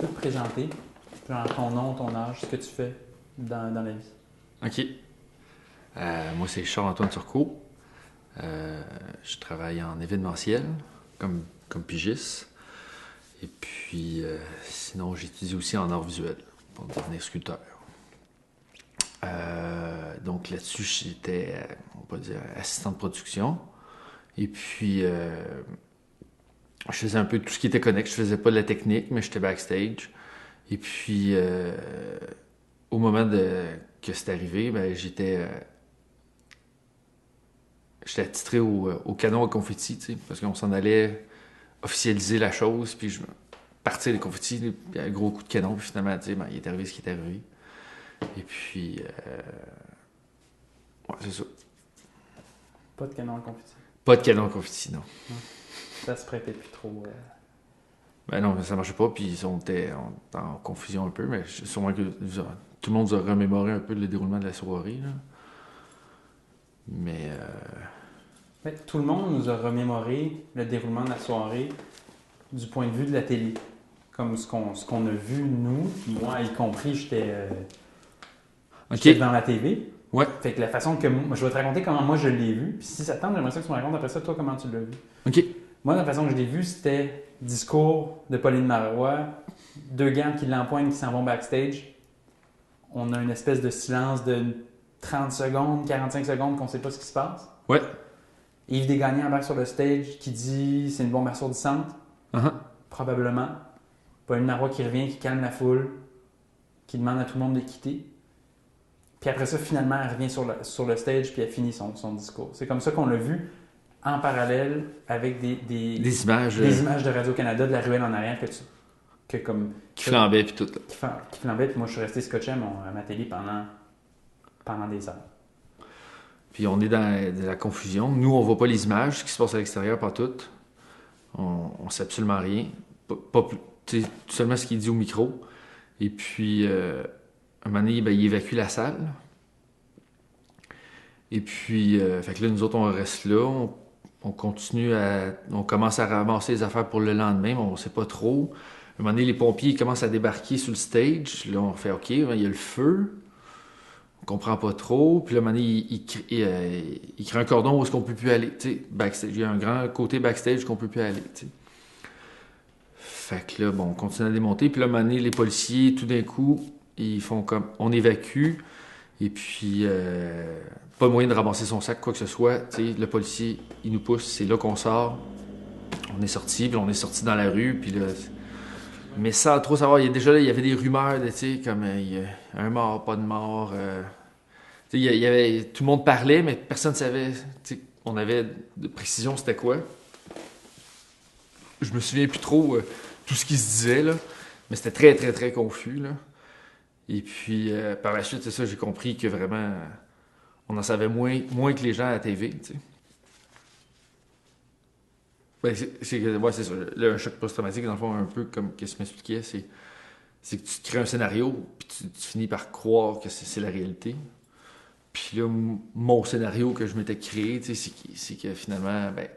peux te présenter, genre ton nom, ton âge, ce que tu fais dans la vie. OK. Moi, c'est Charles-Antoine Turcot. Je travaille en événementiel comme pigiste. Et puis, sinon, j'étudie aussi en art visuel pour devenir sculpteur. Donc là-dessus, j'étais, on va dire, assistant de production. Et puis, je faisais un peu tout ce qui était connexe. Je faisais pas de la technique, mais j'étais backstage. Et puis, au moment que c'est arrivé, ben, j'étais attitré au canon à confetti, tu sais, parce qu'on s'en allait officialiser la chose, puis partir les confettis, puis un gros coup de canon, puis finalement, tu sais, ben, il est arrivé ce qui est arrivé. Et puis, ouais, c'est ça. Pas de canon à compétition. Pas de canon à confetti, non. Ça se prêtait plus trop. Ben non, ça marchait pas, puis on était en confusion un peu, mais sûrement que tout le monde nous a remémoré un peu le déroulement de la soirée, là. Mais, Mais tout le monde nous a remémoré le déroulement de la soirée du point de vue de la télé. Comme ce qu'on a vu, nous, moi y compris, j'étais OK. devant la TV. Ouais. Fait que la façon que moi, je vais te raconter comment moi je l'ai vu. Puis si ça te tente, j'aimerais ça que tu me racontes après ça, toi, comment tu l'as vu. OK. Moi, la façon que je l'ai vu, c'était discours de Pauline Marois, deux gants qui l'empoignent, qui s'en vont backstage. On a une espèce de silence de 30 secondes, 45 secondes qu'on ne sait pas ce qui se passe. Ouais. Yves Desgagnés embarque sur le stage qui dit c'est une bombe assourdissante, Uh-huh. probablement. Pauline Marois qui revient, qui calme la foule, qui demande à tout le monde de quitter. Puis après ça, finalement, elle revient sur le stage puis elle finit son discours. C'est comme ça qu'on l'a vu en parallèle avec Des images des images de Radio-Canada de la ruelle en arrière comme qui flambaient, puis tout. Là. qui flambaient. Puis moi, je suis resté scotché à ma télé pendant des heures. Puis on est dans de la confusion. Nous, on voit pas les images, ce qui se passe à l'extérieur, pas tout. On sait absolument rien. Seulement ce qu'il dit au micro. Et puis, un moment donné, ben, il évacue la salle. Et puis, fait que là, nous autres, on reste là. On continue on commence à ramasser les affaires pour le lendemain, mais on sait pas trop. Un moment donné, les pompiers commencent à débarquer sur le stage. Là, on fait OK, ben, il y a le feu. On comprend pas trop. Puis là, un moment donné, il crée un cordon où est-ce qu'on peut plus aller. Backstage. Il y a un grand côté backstage qu'on peut plus aller. T'sais. Fait que là, bon, on continue à démonter. Puis là, un moment donné, les policiers, tout d'un coup, ils font comme. On évacue. Et puis, pas moyen de ramasser son sac, quoi que ce soit. T'sais, le policier, il nous pousse. C'est là qu'on sort. On est sorti. Puis on est sorti dans la rue. Puis là. Mais sans trop savoir, déjà là, il y avait des rumeurs de, tu sais, comme un mort, pas de mort. Tout le monde parlait, mais personne ne savait. On avait de précision c'était quoi. Je me souviens plus trop tout ce qui se disait, là, mais c'était très, très, très confus. Là. Et puis, par la suite, c'est ça, j'ai compris que vraiment, on en savait moins que les gens à la TV. T'sais. Ben, ouais, c'est ça. Un choc post-traumatique, dans le fond, un peu comme ce que m'expliquait, c'est que tu te crées un scénario, puis tu finis par croire que c'est la réalité. Puis là, mon scénario que je m'étais créé, c'est que finalement, ben,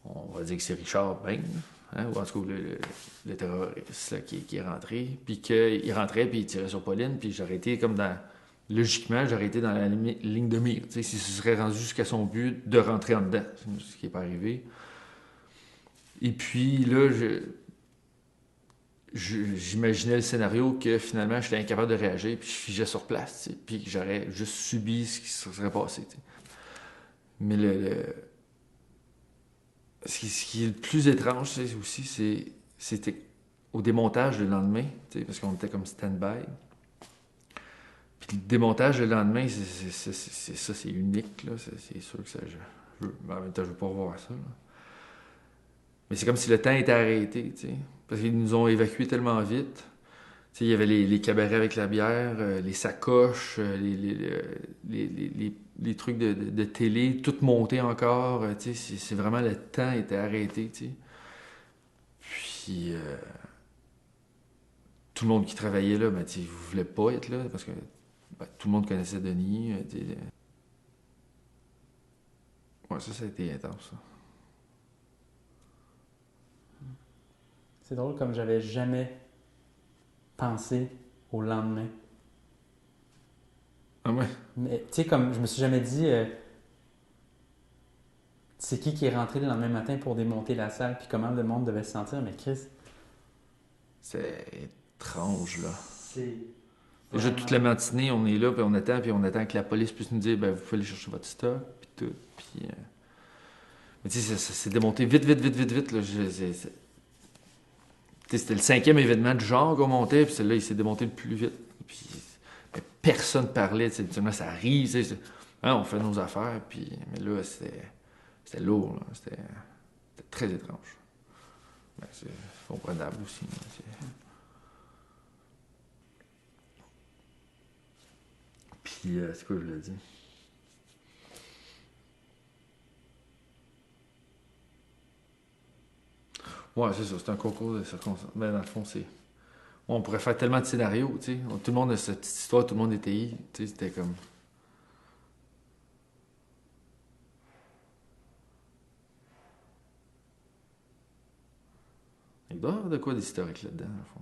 on va dire que c'est Richard Bain, hein, ou en tout cas le terroriste là, qui est rentré, puis qu'il rentrait, puis il tirait sur Pauline, puis j'aurais été comme dans. Logiquement, j'aurais été dans la ligne de mire. Si ce serait rendu jusqu'à son but de rentrer en dedans, ce qui n'est pas arrivé. Et puis là, j'imaginais le scénario que finalement j'étais incapable de réagir, puis je figeais sur place, puis que j'aurais juste subi ce qui se serait passé. T'sais. Mais ce qui est le plus étrange aussi, c'était au démontage le lendemain, parce qu'on était comme stand-by. Puis le démontage le lendemain, c'est ça, c'est unique. Là. C'est sûr que ça, en même temps, je veux pas revoir ça. Là. Mais c'est comme si le temps était arrêté, parce qu'ils nous ont évacués tellement vite. Il y avait les cabarets avec la bière, les sacoches, les trucs de télé, tout monté encore. C'est vraiment le temps était arrêté. T'sais. Puis tout le monde qui travaillait là, ben, ne voulait pas être là parce que ben, tout le monde connaissait Denis. Ouais, ça a été intense. Ça. C'est drôle comme j'avais jamais penser au lendemain. Ah ouais? Mais tu sais, comme je me suis jamais dit, c'est qui est rentré le lendemain matin pour démonter la salle, puis comment le monde devait se sentir, mais Chris, C'est étrange, là. c'est Déjà, vraiment... toute la matinée, on est là, puis on attend que la police puisse nous dire, ben, vous pouvez aller chercher votre stock, puis tout. Puis, mais tu sais, ça s'est démonté vite, vite, vite, vite, vite. Là. Tu sais, c'était le 5e événement du genre qu'on montait, puis celui-là, il s'est démonté le plus vite. Puis, mais personne parlait, tu sais, habituellement, ça arrive, tu sais, hein, on fait nos affaires, puis, mais là, c'était lourd, là. C'était très étrange. Ben, c'est comprenable aussi. Là, puis, c'est quoi je voulais dire? Ouais, c'est ça, c'est un concours de circonstances. Ben, dans le fond, c'est. On pourrait faire tellement de scénarios, tu sais. Tout le monde a cette petite histoire, tout le monde était tu sais, c'était comme. Il doit y avoir de quoi d'historique là-dedans, dans le fond.